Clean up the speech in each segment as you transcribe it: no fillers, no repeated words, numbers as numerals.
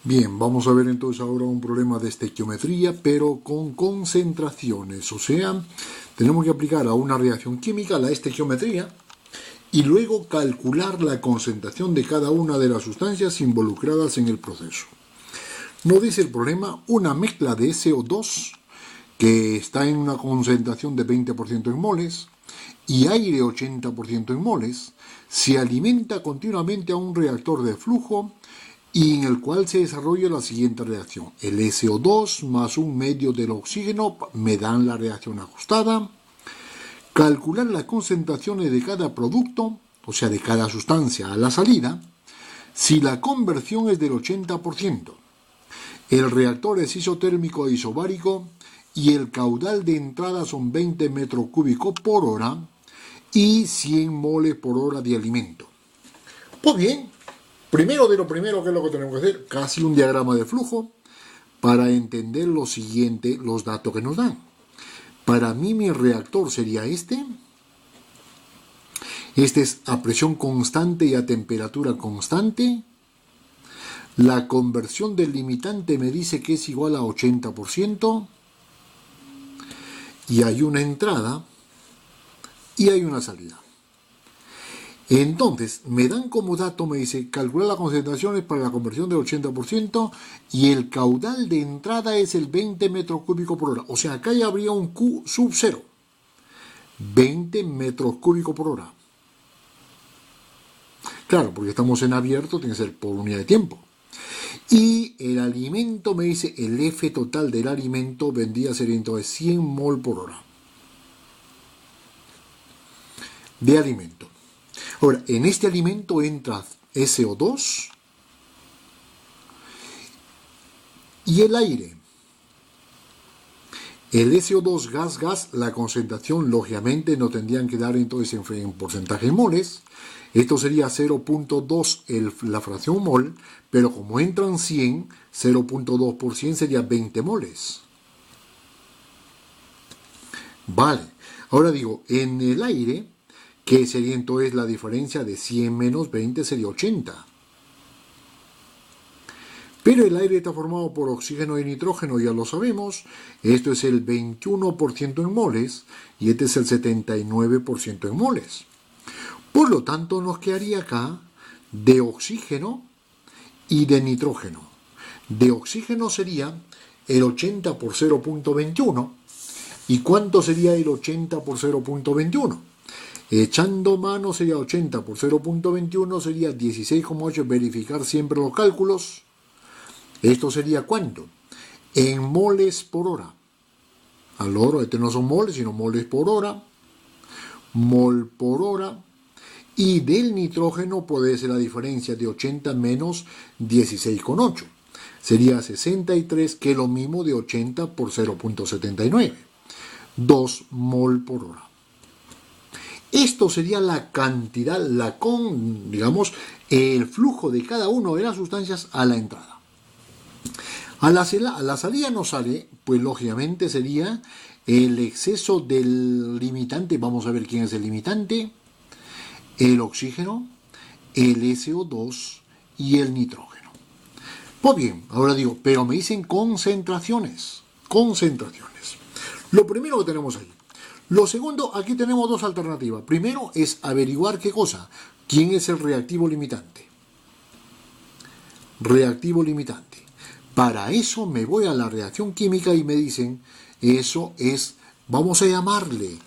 Bien, vamos a ver entonces ahora un problema de estequiometría, pero con concentraciones. O sea, tenemos que aplicar a una reacción química la estequiometría y luego calcular la concentración de cada una de las sustancias involucradas en el proceso. Nos dice el problema una mezcla de SO2 que está en una concentración de 20% en moles y aire 80% en moles, se alimenta continuamente a un reactor de flujo y en el cual se desarrolla la siguiente reacción. El SO2 más un medio del oxígeno me dan la reacción ajustada. Calcular las concentraciones de cada producto, o sea, de cada sustancia a la salida, si la conversión es del 80%. El reactor es isotérmico e isobárico y el caudal de entrada son 20 metros cúbicos por hora y 100 moles por hora de alimento. Pues bien, primero de lo primero, ¿qué es lo que tenemos que hacer? Casi un diagrama de flujo para entender lo siguiente, los datos que nos dan. Para mí mi reactor sería este. Este es a presión constante y a temperatura constante. La conversión del limitante me dice que es igual a 80%. Y hay una entrada y hay una salida. Entonces, me dan como dato, me dice, calcular las concentraciones para la conversión del 80% y el caudal de entrada es el 20 metros cúbicos por hora. O sea, acá ya habría un Q sub 0. 20 metros cúbicos por hora. Claro, porque estamos en abierto, tiene que ser por unidad de tiempo. Y el alimento, me dice, el F total del alimento vendría a ser entonces 100 mol por hora. De alimento. Ahora, en este alimento entra SO2 y el aire. El SO2 gas, la concentración lógicamente no tendrían que dar entonces en porcentaje en moles. Esto sería 0.2 la fracción mol, pero como entran 100, 0.2 por 100 sería 20 moles. Vale, ahora digo, en el aire, que sería entonces la diferencia de 100 menos 20 sería 80. Pero el aire está formado por oxígeno y nitrógeno, ya lo sabemos. Esto es el 21% en moles y este es el 79% en moles. Por lo tanto, nos quedaría acá de oxígeno y de nitrógeno. De oxígeno sería el 80 por 0.21. ¿Y cuánto sería el 80 por 0.21? Echando mano sería 80 por 0.21, sería 16,8. Verificar siempre los cálculos. ¿Esto sería cuánto? En moles por hora. Al oro, este no son moles, sino moles por hora. Mol por hora. Y del nitrógeno puede ser la diferencia de 80 menos 16,8. Sería 63, que es lo mismo de 80 por 0.79. 2 mol por hora. Esto sería la cantidad, el flujo de cada una de las sustancias a la entrada. A la salida no sale, pues lógicamente sería el exceso del limitante. Vamos a ver quién es el limitante. El oxígeno, el SO2 y el nitrógeno. Pues bien, ahora digo, pero me dicen concentraciones. Concentraciones. Lo primero que tenemos ahí. Lo segundo, aquí tenemos dos alternativas. Primero es averiguar qué cosa. ¿Quién es el reactivo limitante? Reactivo limitante. Para eso me voy a la reacción química y me dicen, eso es, vamos a llamarle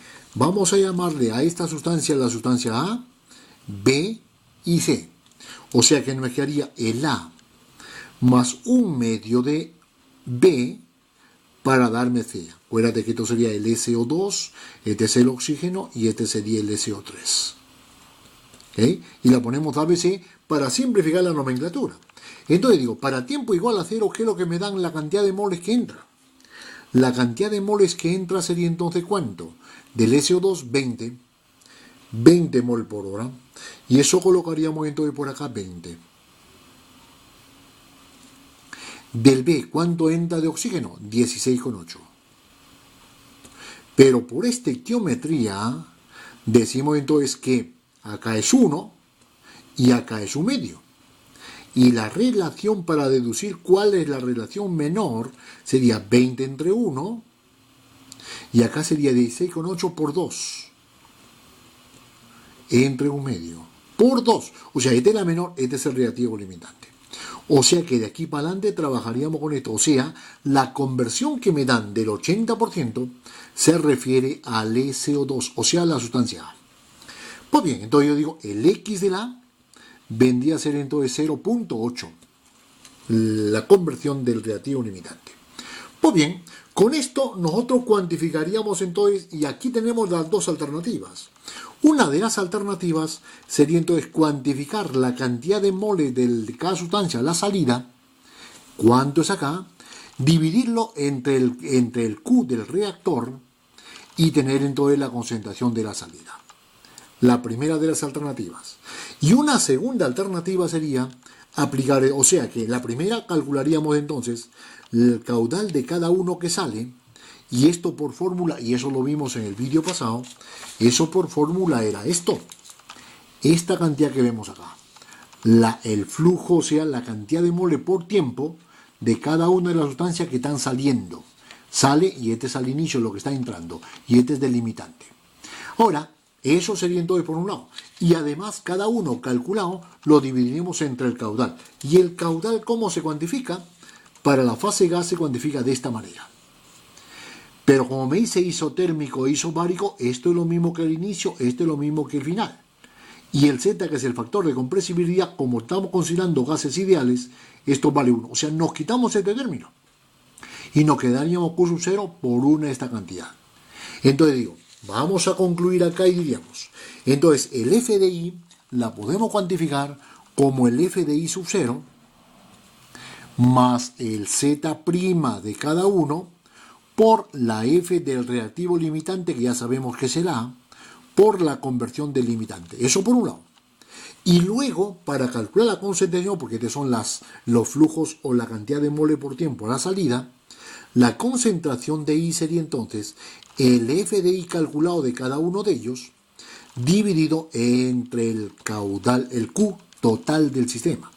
a esta sustancia la sustancia A, B y C. O sea que nos quedaría el A más un medio de B para darme C. Acuérdate que esto sería el SO2, este es el oxígeno y este sería el SO3. ¿Okay? Y la ponemos ABC para simplificar la nomenclatura. Entonces digo, para tiempo igual a 0, ¿qué es lo que me dan la cantidad de moles que entra? La cantidad de moles que entra sería entonces ¿cuánto? Del SO2, 20. 20 mol por hora. Y eso colocaríamos entonces por acá 20. Del B, ¿cuánto entra de oxígeno? 16,8. Pero por estequiometría decimos entonces que acá es 1 y acá es un medio. Y la relación para deducir cuál es la relación menor sería 20 entre 1, y acá sería 16,8 por 2, entre 1/2, por 2. O sea, esta es la menor, este es el relativo limitante. O sea que de aquí para adelante trabajaríamos con esto. O sea, la conversión que me dan del 80% se refiere al SO2, o sea, la sustancia A. Pues bien, entonces yo digo, el X de la A vendría a ser entonces 0,8, la conversión del relativo limitante. Pues bien, con esto nosotros cuantificaríamos entonces, y aquí tenemos las dos alternativas. Una de las alternativas sería entonces cuantificar la cantidad de moles de cada sustancia a la salida, cuánto es acá, dividirlo entre el Q del reactor y tener entonces la concentración de la salida. La primera de las alternativas. Y una segunda alternativa sería aplicar, o sea que la primera calcularíamos entonces el caudal de cada uno que sale, y esto por fórmula, y eso lo vimos en el vídeo pasado, eso por fórmula era esto, esta cantidad que vemos acá, el flujo, o sea, la cantidad de mole por tiempo de cada una de las sustancias que están saliendo. Sale, y este es al inicio lo que está entrando, y este es delimitante. Ahora, eso sería entonces por un lado. Y además, cada uno calculado lo dividiremos entre el caudal. ¿Y el caudal cómo se cuantifica? Para la fase gas se cuantifica de esta manera. Pero como me dice isotérmico e isobárico, esto es lo mismo que el inicio, esto es lo mismo que el final. Y el Z, que es el factor de compresibilidad, como estamos considerando gases ideales, esto vale 1. O sea, nos quitamos este término. Y nos quedaríamos Q sub 0 por una de esta cantidad. Entonces digo, vamos a concluir acá y diríamos, entonces el F de I la podemos cuantificar como el F de I sub 0 más el Z' de cada uno por la F del reactivo limitante, que ya sabemos que será, por la conversión del limitante. Eso por un lado. Y luego, para calcular la concentración, porque estos son los flujos o la cantidad de mole por tiempo a la salida, la concentración de I sería entonces el F de I calculado de cada uno de ellos, dividido entre el caudal, el Q total del sistema.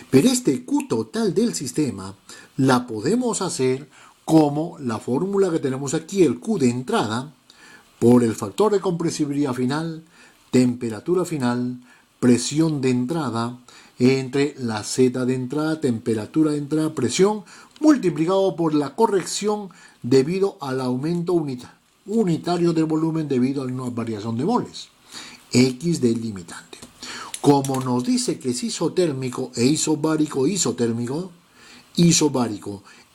Pero este Q total del sistema la podemos hacer como la fórmula que tenemos aquí, el Q de entrada, por el factor de compresibilidad final, temperatura final, presión de entrada, entre la Z de entrada, temperatura de entrada, presión, multiplicado por la corrección debido al aumento unitario del volumen debido a una variación de moles, X del limitante. Como nos dice que es isotérmico e isobárico, isobárico,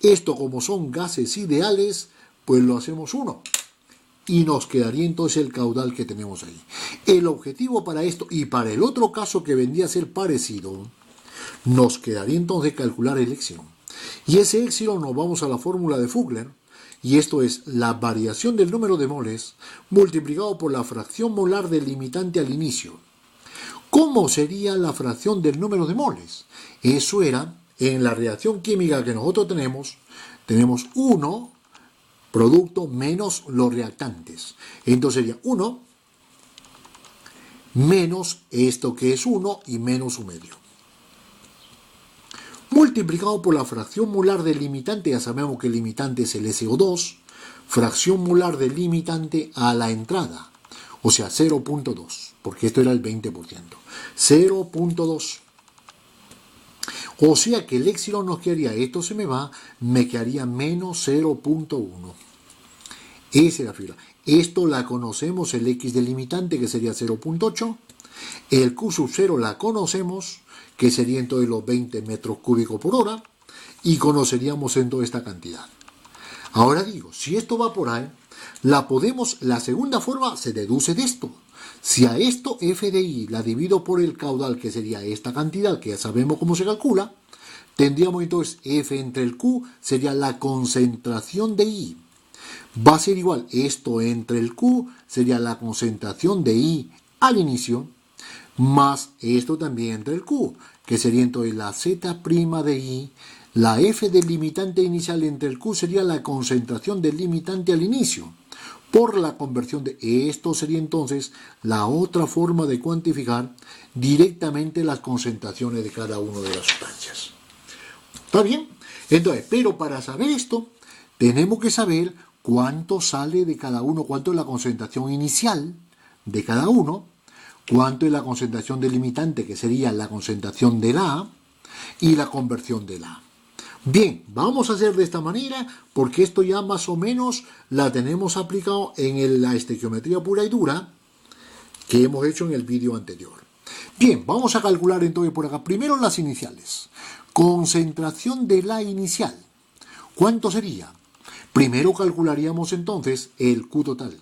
esto como son gases ideales, pues lo hacemos 1. Y nos quedaría entonces el caudal que tenemos ahí. El objetivo para esto y para el otro caso que vendría a ser parecido, nos quedaría entonces calcular el éxilo. Y ese éxilo nos vamos a la fórmula de Fugler, y esto es la variación del número de moles multiplicado por la fracción molar del limitante al inicio. ¿Cómo sería la fracción del número de moles? Eso era, en la reacción química que nosotros tenemos 1 producto menos los reactantes. Entonces sería 1 menos esto que es 1 y menos 1/2. Multiplicado por la fracción molar del limitante, ya sabemos que el limitante es el SO2, fracción molar del limitante a la entrada, o sea 0,2, porque esto era el 20%. 0,2. O sea que el éxilo nos quedaría, esto se me va, me quedaría menos 0,1. Esa es la figura. Esto la conocemos, el X del limitante, que sería 0,8. El Q sub 0 la conocemos, que sería entonces los 20 metros cúbicos por hora. Y conoceríamos entonces esta cantidad. Ahora digo, si esto va por ahí, la segunda forma se deduce de esto. Si a esto F de I la divido por el caudal, que sería esta cantidad, que ya sabemos cómo se calcula, tendríamos entonces F entre el Q, sería la concentración de I. Va a ser igual, esto entre el Q sería la concentración de I al inicio, más esto también entre el Q, que sería entonces la Z' de I, la F del limitante inicial entre el Q sería la concentración del limitante al inicio, por la conversión de esto sería entonces la otra forma de cuantificar directamente las concentraciones de cada una de las sustancias. ¿Está bien? Entonces, pero para saber esto, tenemos que saber cuánto sale de cada uno, cuánto es la concentración inicial de cada uno, cuánto es la concentración delimitante, que sería la concentración de la A, y la conversión de la A. Bien, vamos a hacer de esta manera porque esto ya más o menos la tenemos aplicado en la estequiometría pura y dura que hemos hecho en el vídeo anterior. Bien, vamos a calcular entonces por acá primero las iniciales. Concentración de la inicial. ¿Cuánto sería? Primero calcularíamos entonces el Q total.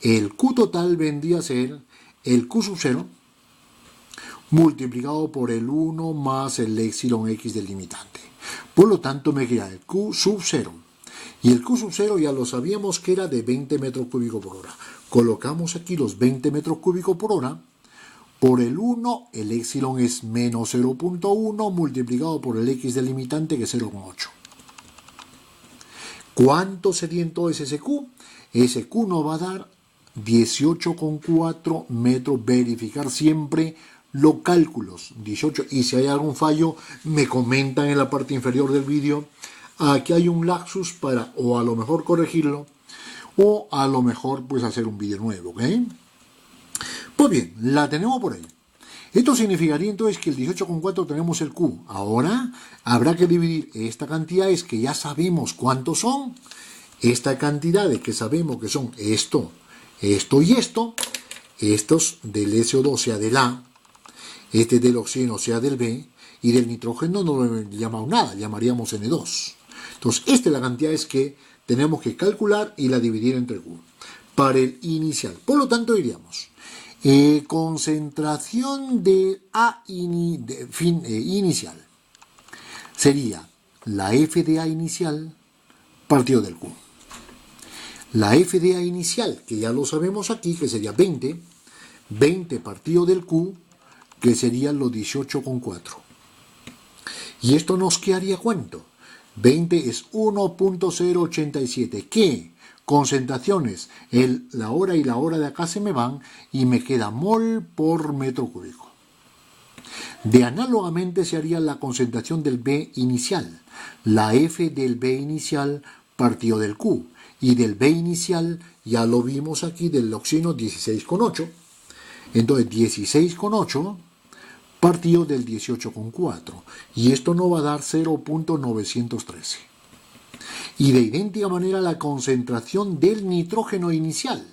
El Q total vendría a ser el Q sub 0 multiplicado por el 1 más el epsilon X del limitante. Por lo tanto me queda el Q sub 0. Y el Q sub 0 ya lo sabíamos que era de 20 metros cúbicos por hora. Colocamos aquí los 20 metros cúbicos por hora. Por el 1, el epsilon es menos 0.1 multiplicado por el X del limitante que es 0.8. ¿Cuánto sería entonces ese Q? Ese Q nos va a dar 18,4 metros. Verificar siempre los cálculos. 18. Y si hay algún fallo, me comentan en la parte inferior del vídeo. Aquí hay un lapsus para o a lo mejor corregirlo o a lo mejor pues hacer un vídeo nuevo. ¿Ok? Pues bien, la tenemos por ahí. Esto significaría entonces que el 18,4 tenemos el Q. Ahora habrá que dividir esta cantidad, es que ya sabemos cuántos son. Esta cantidad de que sabemos que son esto, esto y esto. Estos del SO2 sea del A, este del oxígeno sea del B, y del nitrógeno no lo llamamos nada, llamaríamos N2. Entonces, esta es la cantidad que tenemos que calcular y la dividir entre Q. Para el inicial. Por lo tanto, diríamos... concentración de A inicial sería la F de A inicial partido del Q. La F de A inicial, que ya lo sabemos aquí, que sería 20 partido del Q, que serían los 18,4. ¿Y esto nos quedaría cuánto? 20 es 1.087. ¿Qué? Concentraciones, la hora y la hora de acá se me van y me queda mol por metro cúbico. De análogamente se haría la concentración del B inicial, la F del B inicial partido del Q, y del B inicial ya lo vimos aquí del oxígeno 16,8, entonces 16,8 partido del 18,4, y esto nos va a dar 0.913. Y de idéntica manera la concentración del nitrógeno inicial.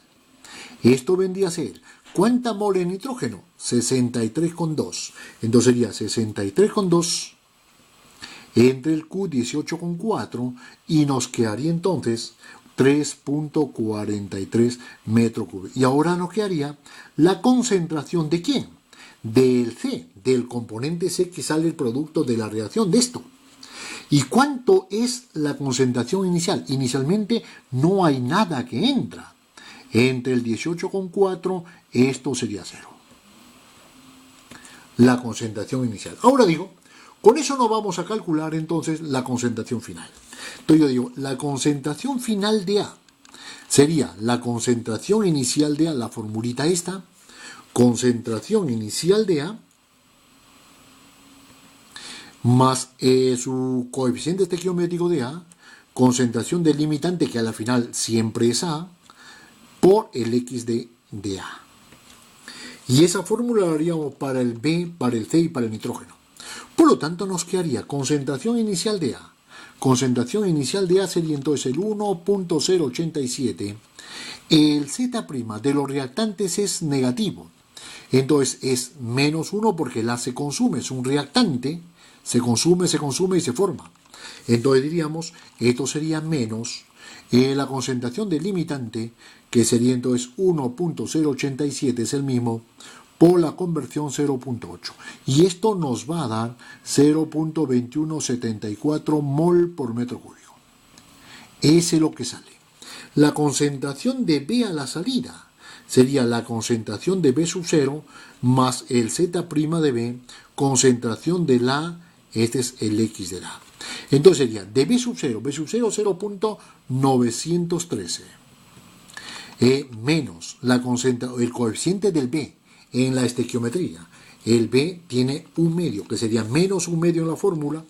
Esto vendría a ser, ¿cuánta mol de nitrógeno? 63,2. Entonces sería 63,2 entre el Q 18,4 y nos quedaría entonces 3.43 metros cúbicos. Y ahora nos quedaría la concentración de ¿quién? Del C, del componente C que sale el producto de la reacción de esto. ¿Y cuánto es la concentración inicial? Inicialmente no hay nada que entra. Entre el 18,4, esto sería 0. La concentración inicial. Ahora digo, con eso no vamos a calcular entonces la concentración final. Entonces yo digo, la concentración final de A sería la concentración inicial de A, la formulita esta, concentración inicial de A, más su coeficiente estequiométrico de A, concentración del limitante, que a la final siempre es A, por el X de A. Y esa fórmula la haríamos para el B, para el C y para el nitrógeno. Por lo tanto, nos quedaría concentración inicial de A. Concentración inicial de A sería entonces el 1.087. El Z' de los reactantes es negativo. Entonces es menos 1 porque el A se consume, es un reactante. Se consume y se forma. Entonces diríamos, esto sería menos la concentración del limitante, que sería entonces 1.087, es el mismo, por la conversión 0.8. Y esto nos va a dar 0.2174 mol por metro cúbico. Ese es lo que sale. La concentración de B a la salida sería la concentración de B sub 0 más el Z' de B, concentración de la, este es el X de la. Entonces sería de B sub 0, 0.913. menos el coeficiente del B en la estequiometría. El B tiene 1/2, que sería menos 1/2 en la fórmula,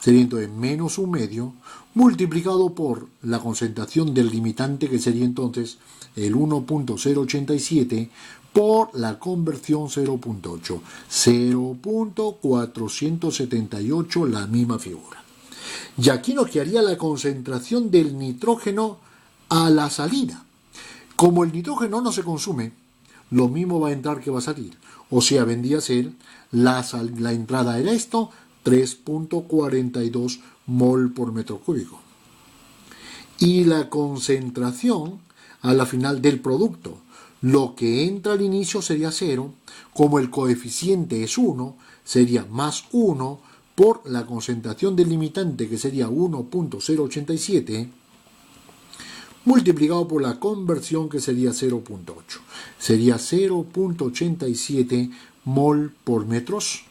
sería entonces menos 1/2 multiplicado por la concentración del limitante, que sería entonces el 1.087 por la conversión 0.8, 0.478, la misma figura. Y aquí nos quedaría la concentración del nitrógeno a la salida. Como el nitrógeno no se consume, lo mismo va a entrar que va a salir. O sea, vendría a ser la entrada era esto, 3.42 mol por metro cúbico. Y la concentración a la final del producto, lo que entra al inicio sería 0, como el coeficiente es 1, sería más 1 por la concentración del limitante, que sería 1.087, multiplicado por la conversión, que sería 0.8. Sería 0.87 mol por metros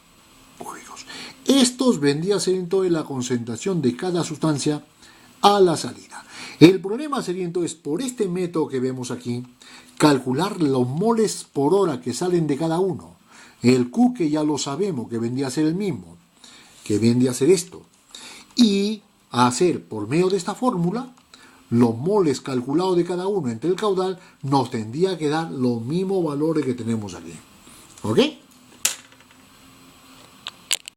cúbicos. Estos vendría a ser entonces la concentración de cada sustancia a la salida. El problema sería entonces, por este método que vemos aquí, calcular los moles por hora que salen de cada uno. El Q, que ya lo sabemos, que vendría a ser el mismo, que vendría a ser esto. Y hacer, por medio de esta fórmula, los moles calculados de cada uno entre el caudal, nos tendría que dar los mismos valores que tenemos aquí. ¿Ok?